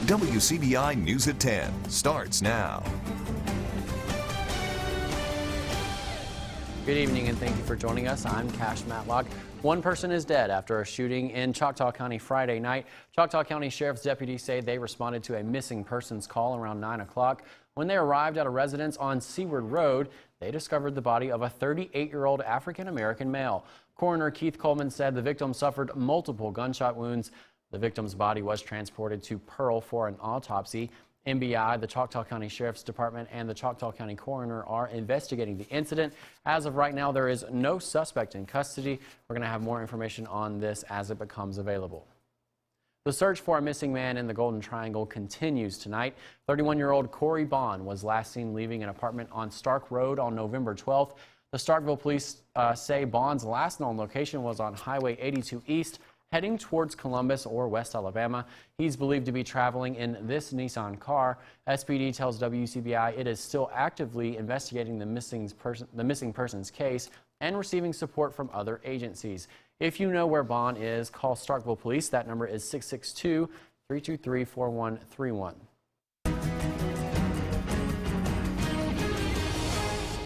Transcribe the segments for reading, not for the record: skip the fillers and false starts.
WCBI News at 10 starts now. Good evening and thank you for joining us. I'm Cash Matlock. One person is dead after a shooting in Choctaw County Friday night. Choctaw County Sheriff's deputies say they responded to a missing persons call around 9 o'clock. When they arrived at a residence on Seaward Road, they discovered the body of a 38-year-old African-American male. Coroner Keith Coleman said the victim suffered multiple gunshot wounds. The victim's body was transported to Pearl for an autopsy. MBI, the Choctaw County Sheriff's Department, and the Choctaw County Coroner are investigating the incident. As of right now, there is no suspect in custody. We're going to have more information on this as it becomes available. The search for a missing man in the Golden Triangle continues tonight. 31-year-old Corey Bond was last seen leaving an apartment on Stark Road on November 12th. The Starkville police say Bond's last known location was on Highway 82 East, heading towards Columbus or West Alabama. He's believed to be traveling in this Nissan car. SPD tells WCBI it is still actively investigating the missing person's case and receiving support from other agencies. If you know where Bond is, call Starkville Police. That number is 662-323-4131.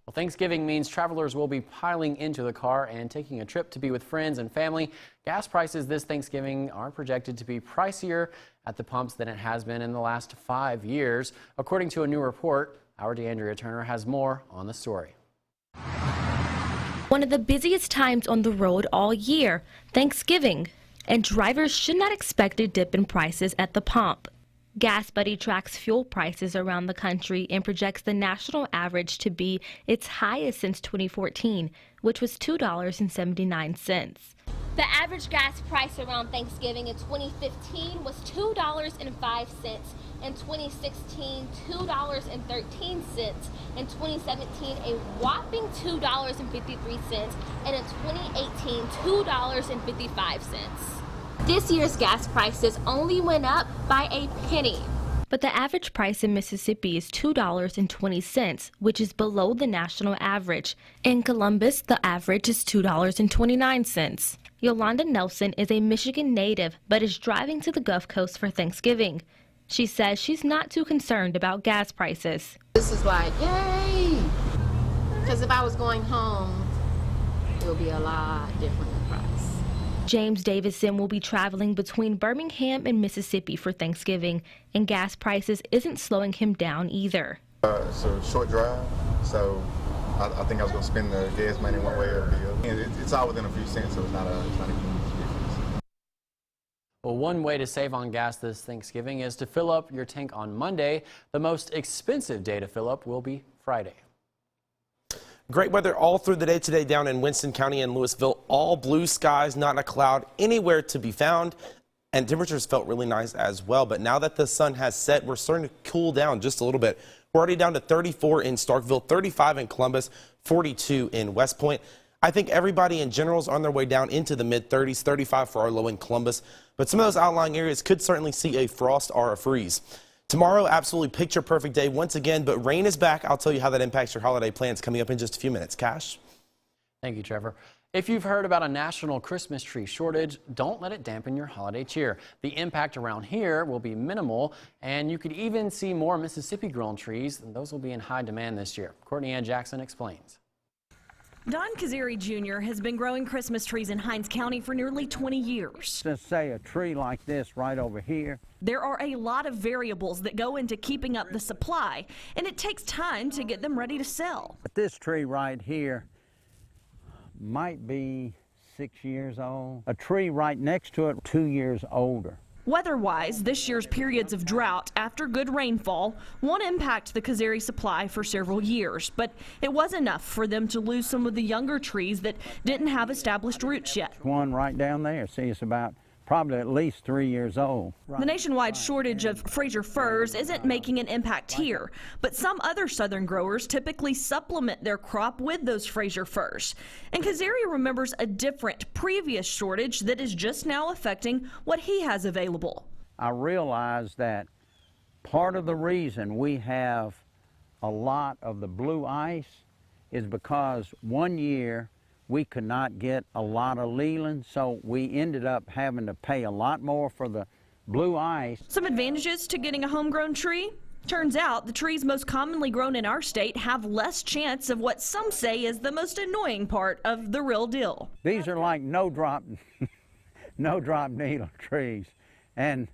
Well, Thanksgiving means travelers will be piling into the car and taking a trip to be with friends and family. Gas prices this Thanksgiving are projected to be pricier at the pumps than it has been in the last 5 years. According to a new report, our DeAndrea Turner has more on the story. One of the busiest times on the road all year, Thanksgiving, and drivers should not expect a dip in prices at the pump. Gas Buddy tracks fuel prices around the country and projects the national average to be its highest since 2014, which was $2.79. The average gas price around Thanksgiving in 2015 was $2.05. In 2016, $2.13. In 2017, a whopping $2.53. And in 2018, $2.55. This year's gas prices only went up by a penny. But the average price in Mississippi is $2.20, which is below the national average. In Columbus, the average is $2.29. Yolanda Nelson is a Michigan native, but is driving to the Gulf Coast for Thanksgiving. She says she's not too concerned about gas prices. This is like, yay! Because if I was going home, it would be a lot different in price. James Davison will be traveling between Birmingham and Mississippi for Thanksgiving, and gas prices isn't slowing him down either. It's a short drive, so I think I was going to spend the gas money one way or the other. It's all within a few cents, so it's not a huge difference. Well, one way to save on gas this Thanksgiving is to fill up your tank on Monday. The most expensive day to fill up will be Friday. Great weather all through the day today down in Winston County and Louisville. All blue skies, not a cloud anywhere to be found. And temperatures felt really nice as well. But now that the sun has set, we're starting to cool down just a little bit. We're already down to 34 in Starkville, 35 in Columbus, 42 in West Point. I think everybody in general is on their way down into the mid-30s, 35 for our low in Columbus. But some of those outlying areas could certainly see a frost or a freeze. Tomorrow, absolutely picture-perfect day once again, but rain is back. I'll tell you how that impacts your holiday plans coming up in just a few minutes. Cash? Thank you, Trevor. If you've heard about a national Christmas tree shortage, don't let it dampen your holiday cheer. The impact around here will be minimal, and you could even see more Mississippi-grown trees, and those will be in high demand this year. Courtney Ann Jackson explains. Don Kazari Jr. has been growing Christmas trees in Hinds County for nearly 20 years. Let's say a tree like this right over here. There are a lot of variables that go into keeping up the supply, and it takes time to get them ready to sell. But this tree right here might be 6 years old. A tree right next to it, 2 years older. Weather-wise, this year's periods of drought after good rainfall won't impact the Kazari supply for several years, but it was enough for them to lose some of the younger trees that didn't have established roots yet. One right down there, see, it's about probably at least 3 years old. The nationwide shortage of Fraser firs isn't making an impact here, but some other southern growers typically supplement their crop with those Fraser firs. And Kazari remembers a different previous shortage that is just now affecting what he has available. I realize that part of the reason we have a lot of the blue ice is because one year we could not get a lot of Leland, so we ended up having to pay a lot more for the blue ice. Some advantages to getting a homegrown tree. Turns out the trees most commonly grown in our state have less chance of what some say is the most annoying part of the real deal. These are like no drop needle trees, and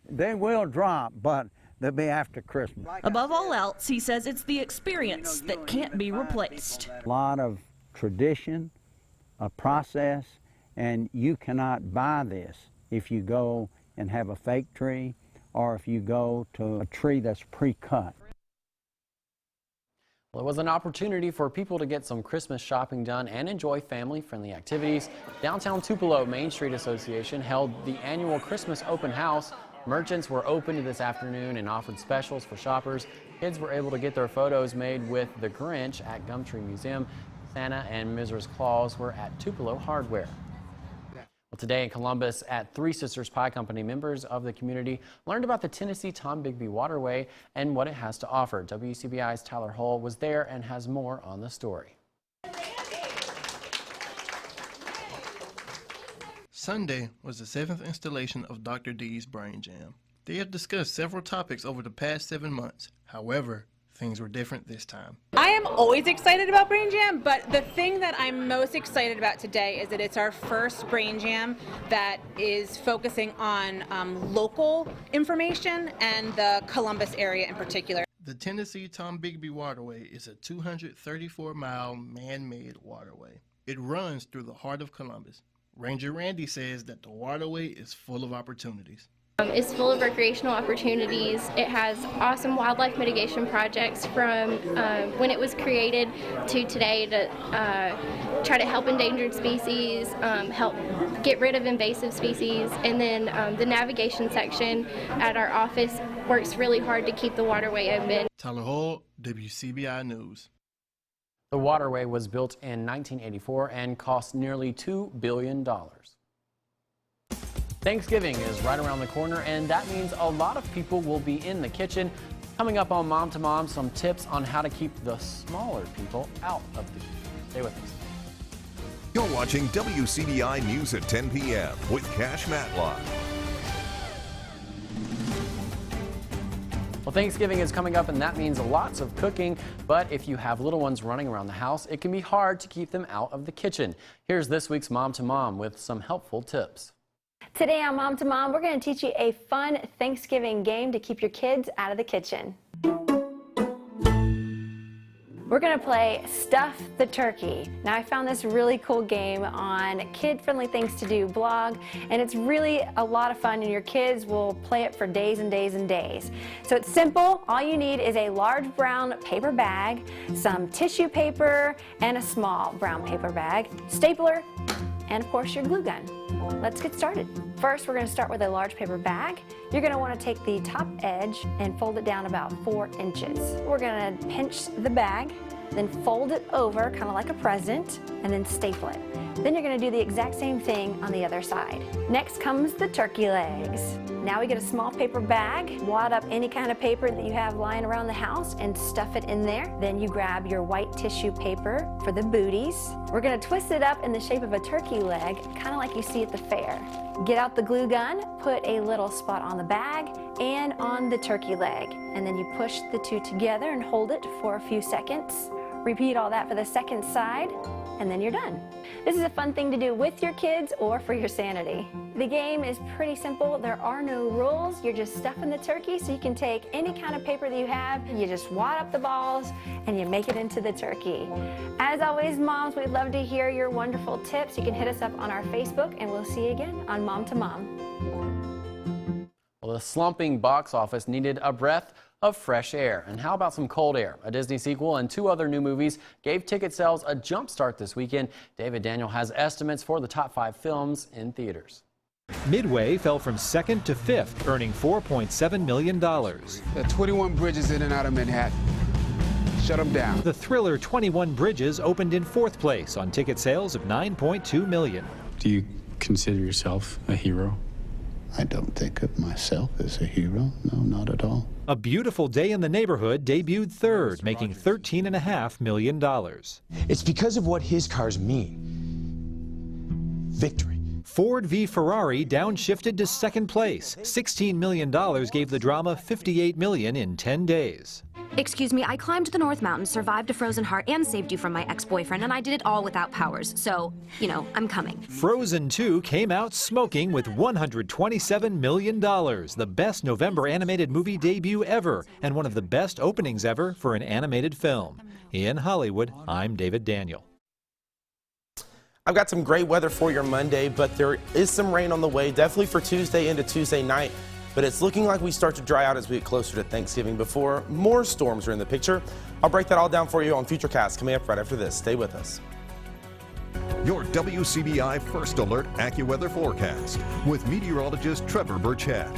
they will drop, but they'll be after Christmas. Above all else, he says it's the experience that can't be replaced. A lot of tradition, a process, and you cannot buy this if you go and have a fake tree or if you go to a tree that's pre-cut. Well, it was an opportunity for people to get some Christmas shopping done and enjoy family-friendly activities. Downtown Tupelo Main Street Association held the annual Christmas open house. Merchants were open this afternoon and offered specials for shoppers. Kids were able to get their photos made with the Grinch at Gumtree Museum. Santa and Mrs. Claus were at Tupelo Hardware. Well, today in Columbus at Three Sisters Pie Company, members of the community learned about the Tennessee Tom Bigby Waterway and what it has to offer. WCBI's Tyler Hull was there and has more on the story. Sunday was the 7th installation of Dr. D's Brain Jam. They have discussed several topics over the past 7 months. However, things were different this time. I am always excited about Brain Jam, but the thing that I'm most excited about today is that it's our first Brain Jam that is focusing on local information and the Columbus area in particular. The Tennessee Tom Bigby Waterway is a 234-mile man-made waterway. It runs through the heart of Columbus. Ranger Randy says that the waterway is full of opportunities. It's full of recreational opportunities. It has awesome wildlife mitigation projects from when it was created to today to try to help endangered species, help get rid of invasive species, and then the navigation section at our office works really hard to keep the waterway open. Tyler Hull, WCBI News. The waterway was built in 1984 and cost nearly $2 billion. Thanksgiving is right around the corner, and that means a lot of people will be in the kitchen. Coming up on Mom to Mom, some tips on how to keep the smaller people out of the kitchen. Stay with us. You're watching WCBI News at 10 p.m. with Cash Matlock. Well, Thanksgiving is coming up, and that means lots of cooking. But if you have little ones running around the house, it can be hard to keep them out of the kitchen. Here's this week's Mom to Mom with some helpful tips. Today on Mom to Mom, we're going to teach you a fun Thanksgiving game to keep your kids out of the kitchen. We're going to play Stuff the Turkey. Now, I found this really cool game on Kid Friendly Things to Do blog, and it's really a lot of fun, and your kids will play it for days and days and days. So it's simple. All you need is a large brown paper bag, some tissue paper, and a small brown paper bag, stapler, and of course your glue gun. Let's get started. First, we're going to start with a large paper bag. You're going to want to take the top edge and fold it down about 4 inches. We're going to pinch the bag, then fold it over kind of like a present, and then staple it. Then you're going to do the exact same thing on the other side. Next comes the turkey legs. Now we get a small paper bag, wad up any kind of paper that you have lying around the house and stuff it in there. Then you grab your white tissue paper for the booties. We're going to twist it up in the shape of a turkey leg, kind of like you see at the fair. Get out the glue gun, put a little spot on the bag and on the turkey leg, and then you push the two together and hold it for a few seconds. Repeat all that for the second side, and then you're done. This is a fun thing to do with your kids or for your sanity. The game is pretty simple. There are no rules. You're just stuffing the turkey, so you can take any kind of paper that you have, you just wad up the balls, and you make it into the turkey. As always, moms, we'd love to hear your wonderful tips. You can hit us up on our Facebook, and we'll see you again on Mom to Mom. Well, the slumping box office needed a breath of fresh air. And how about some cold air? A Disney sequel and 2 other new movies gave ticket sales a jump start this weekend. David Daniel has estimates for the top 5 films in theaters. Midway fell from 2nd to 5th, earning $4.7 million. There are 21 bridges in and out of Manhattan. Shut them down. The thriller 21 Bridges opened in 4th place on ticket sales of $9.2 million. Do you consider yourself a hero? I don't think of myself as a hero. No, not at all. A Beautiful Day in the Neighborhood debuted 3rd, making $13.5 million. It's because of what his cars mean. Victory. Ford v. Ferrari downshifted to second place. $16 million gave the drama $58 million in 10 days. Excuse me, I climbed the North Mountain, survived a frozen heart, and saved you from my ex-boyfriend, and I did it all without powers. So, you know, I'm coming. Frozen 2 came out smoking with $127 million, the best November animated movie debut ever, and one of the best openings ever for an animated film. In Hollywood, I'm David Daniel. I've got some great weather for your Monday, but there is some rain on the way, definitely for Tuesday into Tuesday night. But it's looking like we start to dry out as we get closer to Thanksgiving before more storms are in the picture. I'll break that all down for you on Futurecast coming up right after this. Stay with us. Your WCBI First Alert AccuWeather forecast with meteorologist Trevor Burchett.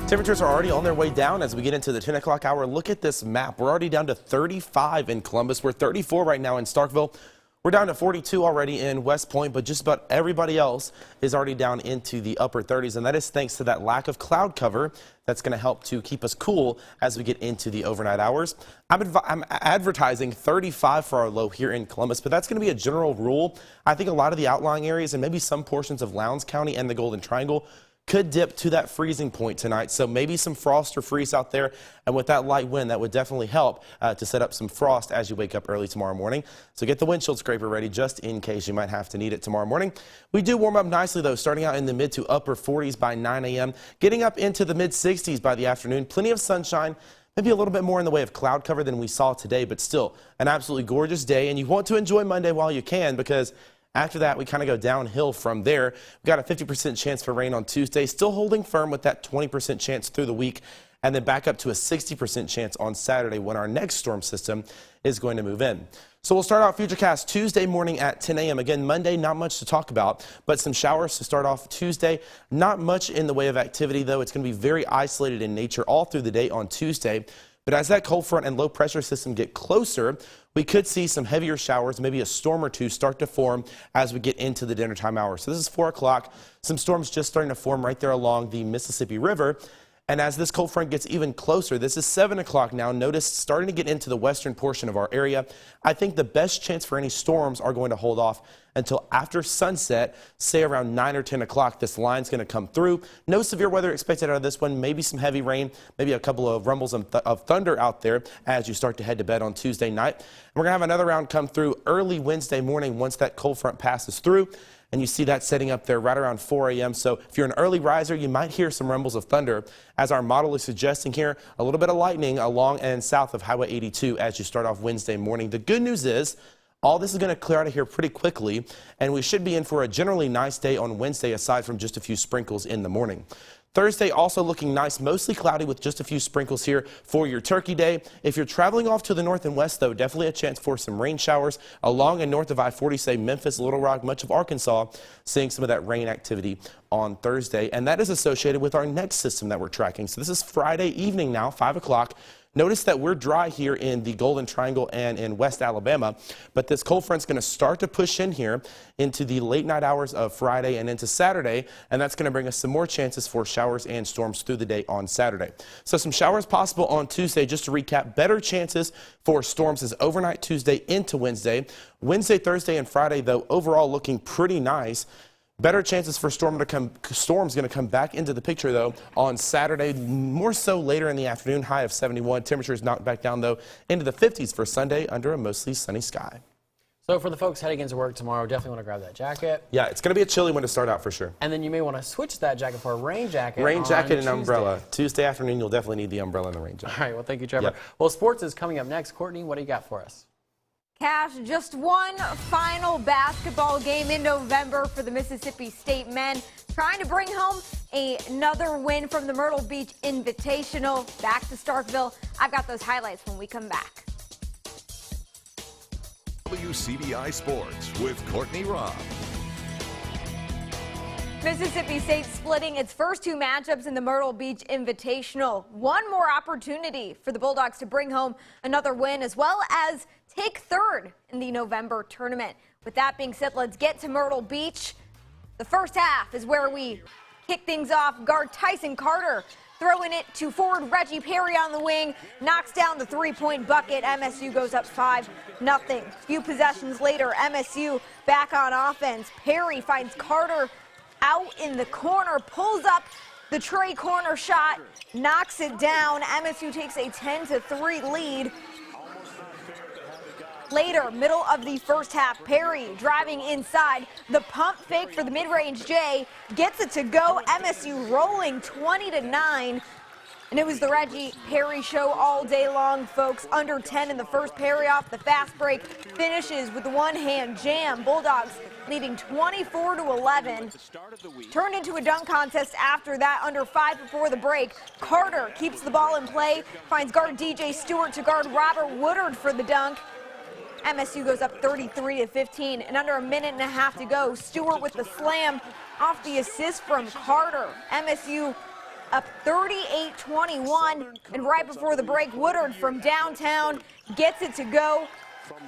Temperatures are already on their way down as we get into the 10 o'clock hour. Look at this map. We're already down to 35 in Columbus. We're 34 right now in Starkville. We're down to 42 already in West Point, but just about everybody else is already down into the upper 30s, and that is thanks to that lack of cloud cover that's going to help to keep us cool as we get into the overnight hours. I'm advertising 35 for our low here in Columbus, but that's going to be a general rule. I think a lot of the outlying areas and maybe some portions of Lowndes County and the Golden Triangle could dip to that freezing point tonight, so maybe some frost or freeze out there, and with that light wind, that would definitely help to set up some frost as you wake up early tomorrow morning. So get the windshield scraper ready just in case you might have to need it tomorrow morning. We do warm up nicely though, starting out in the mid to upper 40s by 9 a.m., getting up into the mid 60s by the afternoon. Plenty of sunshine. Maybe a little bit more in the way of cloud cover than we saw today, but still an absolutely gorgeous day, and you want to enjoy Monday while you can, because after that, we kind of go downhill from there. We've got a 50% chance for rain on Tuesday, still holding firm with that 20% chance through the week, and then back up to a 60% chance on Saturday when our next storm system is going to move in. So we'll start out Futurecast Tuesday morning at 10 a.m. Again, Monday, not much to talk about, but some showers to start off Tuesday. Not much in the way of activity, though. It's going to be very isolated in nature all through the day on Tuesday. But as that cold front and low pressure system get closer, we could see some heavier showers, maybe a storm or two start to form as we get into the dinner time hour. So this is 4 o'clock. Some storms just starting to form right there along the Mississippi River. And as this cold front gets even closer, this is 7 o'clock now. Notice starting to get into the western portion of our area. I think the best chance for any storms are going to hold off until after sunset, say around 9 or 10 o'clock. This line's going to come through. No severe weather expected out of this one. Maybe some heavy rain, maybe a couple of rumbles of thunder out there as you start to head to bed on Tuesday night. And we're going to have another round come through early Wednesday morning once that cold front passes through. And you see that setting up there right around 4 a.m. So if you're an early riser, you might hear some rumbles of thunder. As our model is suggesting here, a little bit of lightning along and south of Highway 82 as you start off Wednesday morning. The good news is all this is going to clear out of here pretty quickly, and we should be in for a generally nice day on Wednesday aside from just a few sprinkles in the morning. Thursday also looking nice, mostly cloudy with just a few sprinkles here for your Turkey Day. If you're traveling off to the north and west, though, definitely a chance for some rain showers along and north of I-40, say Memphis, Little Rock, much of Arkansas, seeing some of that rain activity on Thursday. And that is associated with our next system that we're tracking. So this is Friday evening now, 5 o'clock. Notice that we're dry here in the Golden Triangle and in West Alabama, but this cold front's going to start to push in here into the late night hours of Friday and into Saturday, and that's going to bring us some more chances for showers and storms through the day on Saturday. So some showers possible on Tuesday. Just to recap, better chances for storms is overnight Tuesday into Wednesday. Wednesday, Thursday, and Friday, though, overall looking pretty nice. Better chances for storms going to come back into the picture, though, on Saturday, more so later in the afternoon, high of 71. Temperatures knocked back down, though, into the 50s for Sunday under a mostly sunny sky. So for the folks heading into work tomorrow, definitely want to grab that jacket. Yeah, it's going to be a chilly one to start out for sure. And then you may want to switch that jacket for a rain jacket. Rain jacket and Tuesday. Umbrella. Tuesday afternoon, you'll definitely need the umbrella and the rain jacket. All right, well, thank you, Trevor. Yep. Well, sports is coming up next. Courtney, what do you got for us? Cash, just one final basketball game in November for the Mississippi State men, trying to bring home another win from the Myrtle Beach Invitational. Back to Starkville. I've got those highlights when we come back. WCBI Sports with Courtney Robb. Mississippi State splitting its first two matchups in the Myrtle Beach Invitational. One more opportunity for the Bulldogs to bring home another win as well as take third in the November tournament. With that being said, let's get to Myrtle Beach. The first half is where we kick things off. Guard Tyson Carter Throwing it to forward Reggie Perry on the wing, knocks down the three-point bucket. MSU goes up 5-0. Few possessions later, MSU back on offense. Perry finds Carter out in the corner, pulls up the Trey corner shot, knocks it down. MSU takes a 10-3 lead. Later, middle of the first half, Perry driving inside. The pump fake for the mid-range J gets it to go. MSU rolling 20-9. And it was the Reggie Perry show all day long, folks. Under 10 in the first. Perry off the fast break finishes with the one-hand jam. Bulldogs leading 24-11. Turned into a dunk contest after that. Under 5 before the break. Carter keeps the ball in play. Finds guard DJ Stewart to guard Robert Woodard for the dunk. MSU goes up 33-15, and under a minute and a half to go. Stewart with the slam off the assist from Carter. MSU up 38-21, and right before the break, Woodard from downtown gets it to go.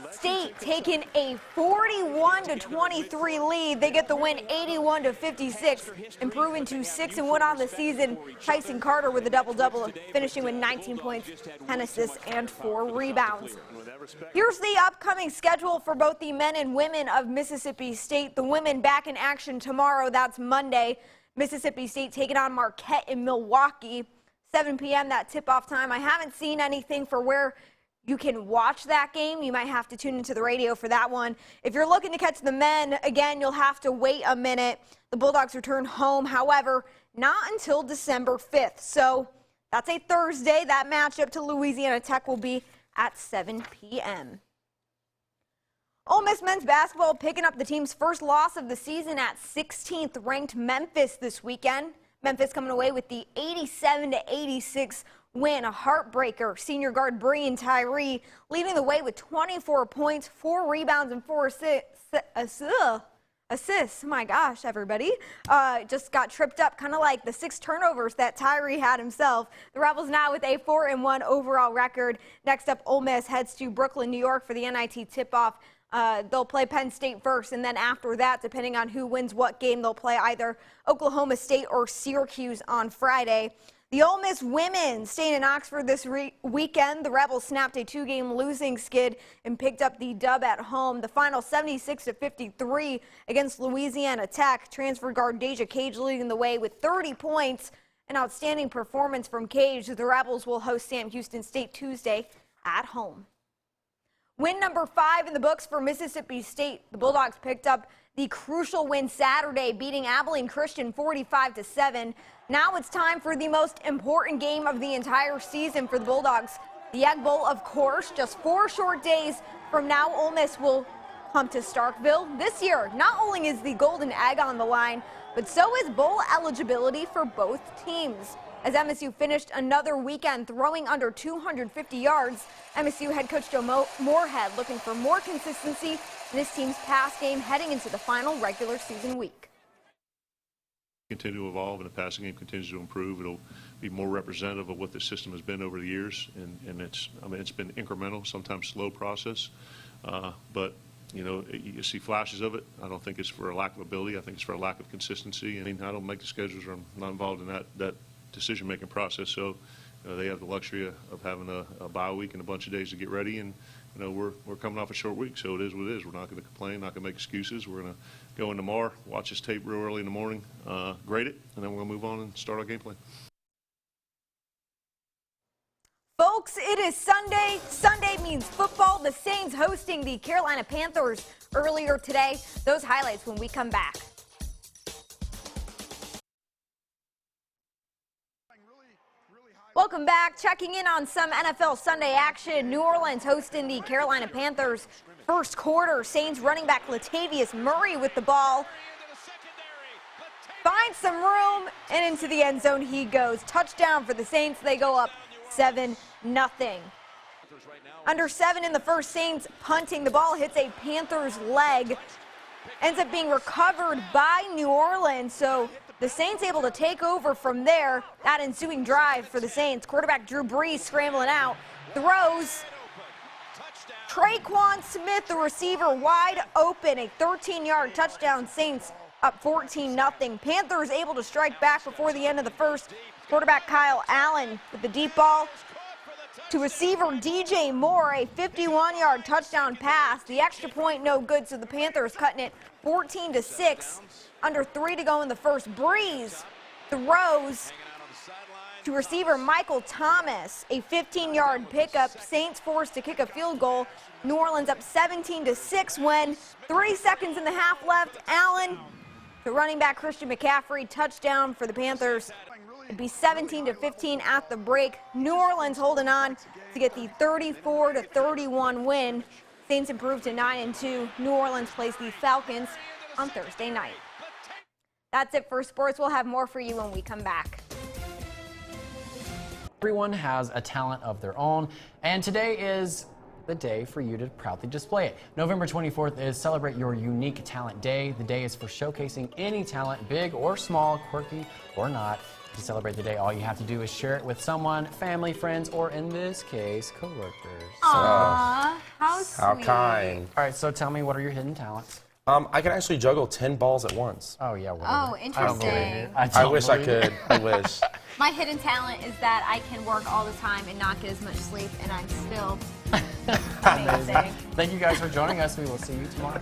State taking a 41-23 lead. They get the win 81-56, improving to 6-1 on the season. Tyson Carter with a double-double, finishing with 19 points, 10 assists, and 4 rebounds. Here's the upcoming schedule for both the men and women of Mississippi State. The women back in action tomorrow. That's Monday. Mississippi State taking on Marquette in Milwaukee. 7 p.m. that tip-off time. I haven't seen anything for where you can watch that game. You might have to tune into the radio for that one. If you're looking to catch the men, again, you'll have to wait a minute. The Bulldogs return home, however, not until December 5th. So that's a Thursday. That matchup to Louisiana Tech will be at 7 p.m. Ole Miss men's basketball picking up the team's first loss of the season at 16th ranked Memphis this weekend. Memphis coming away with the 87-86 win, a heartbreaker. Senior guard Breein Tyree leading the way with 24 points, 4 rebounds, and 4 assists. My gosh, everybody. Just got tripped up, kind of like the 6 turnovers that Tyree had himself. The Rebels now with a 4-1 overall record. Next up, Ole Miss heads to Brooklyn, New York for the NIT tip-off. They'll play Penn State first, and then after that, depending on who wins what game, they'll play either Oklahoma State or Syracuse on Friday. The Ole Miss women staying in Oxford this weekend. The Rebels snapped a 2-game losing skid and picked up the dub at home. The final 76-53 against Louisiana Tech. Transfer guard Deja Cage leading the way with 30 points. An outstanding performance from Cage. The Rebels will host Sam Houston State Tuesday at home. Win number 5 in the books for Mississippi State. The Bulldogs picked up the crucial win Saturday, beating Abilene Christian 45-7. Now it's time for the most important game of the entire season for the Bulldogs. The Egg Bowl, of course. Just 4 short days from now, Ole Miss will come to Starkville. This year, not only is the Golden Egg on the line, but so is bowl eligibility for both teams. As MSU finished another weekend throwing under 250 yards, MSU head coach Joe Moorhead looking for more consistency in this team's pass game heading into the final regular season week. Continue to evolve, and the passing game continues to improve. It'll be more representative of what the system has been over the years, and it's been incremental, sometimes slow process, but you see flashes of it. I don't think it's for a lack of ability. I think it's for a lack of consistency. I don't make the schedules, or I'm not involved in that decision-making process. So they have the luxury of having a bye week and a bunch of days to get ready, and we're coming off a short week, so it is what it is. We're not going to complain, not going to make excuses. We're going to go in tomorrow, watch this tape real early in the morning, grade it, and then we're going to move on and start our game plan. Folks, it is Sunday. Sunday means football. The Saints hosting the Carolina Panthers earlier today. Those highlights when we come back. Welcome back. Checking in on some NFL Sunday action. New Orleans hosting the Carolina Panthers. First quarter, Saints running back Latavius Murray with the ball. Finds some room, and into the end zone he goes. Touchdown for the Saints. They go up 7-0. Under 7 in the first. Saints punting. The ball hits a Panthers leg. Ends up being recovered by New Orleans, so the Saints able to take over from there. That ensuing drive for the Saints. Quarterback Drew Brees scrambling out. Throws. Traquan Smith, the receiver, wide open. A 13-yard touchdown. Saints up 14-0. Panthers able to strike back before the end of the first. Quarterback Kyle Allen with the deep ball to receiver DJ Moore, a 51-yard touchdown pass. The extra point no good, so the Panthers cutting it 14-6. Under 3 to go in the first. Breeze throws to receiver Michael Thomas, a 15-yard pickup. Saints forced to kick a field goal. New Orleans up 17-6 when 3 seconds in the half left. Allen to running back Christian McCaffrey, touchdown for the Panthers. It'd be 17-15 at the break. New Orleans holding on to get the 34-31 win. Saints improved to 9-2. New Orleans plays the Falcons on Thursday night. That's it for sports. We'll have more for you when we come back. Everyone has a talent of their own, and today is the day for you to proudly display it. November 24th is Celebrate Your Unique Talent Day. The day is for showcasing any talent, big or small, quirky or not. To celebrate the day, all you have to do is share it with someone, family, friends, or in this case, coworkers. Aww, how sweet. How kind. All right, so tell me, what are your hidden talents? I can actually juggle 10 balls at once. Oh, yeah. Oh, interesting. I wish I could. I wish. My hidden talent is that I can work all the time and not get as much sleep, and I'm still amazing. Thank you guys for joining us. We will see you tomorrow.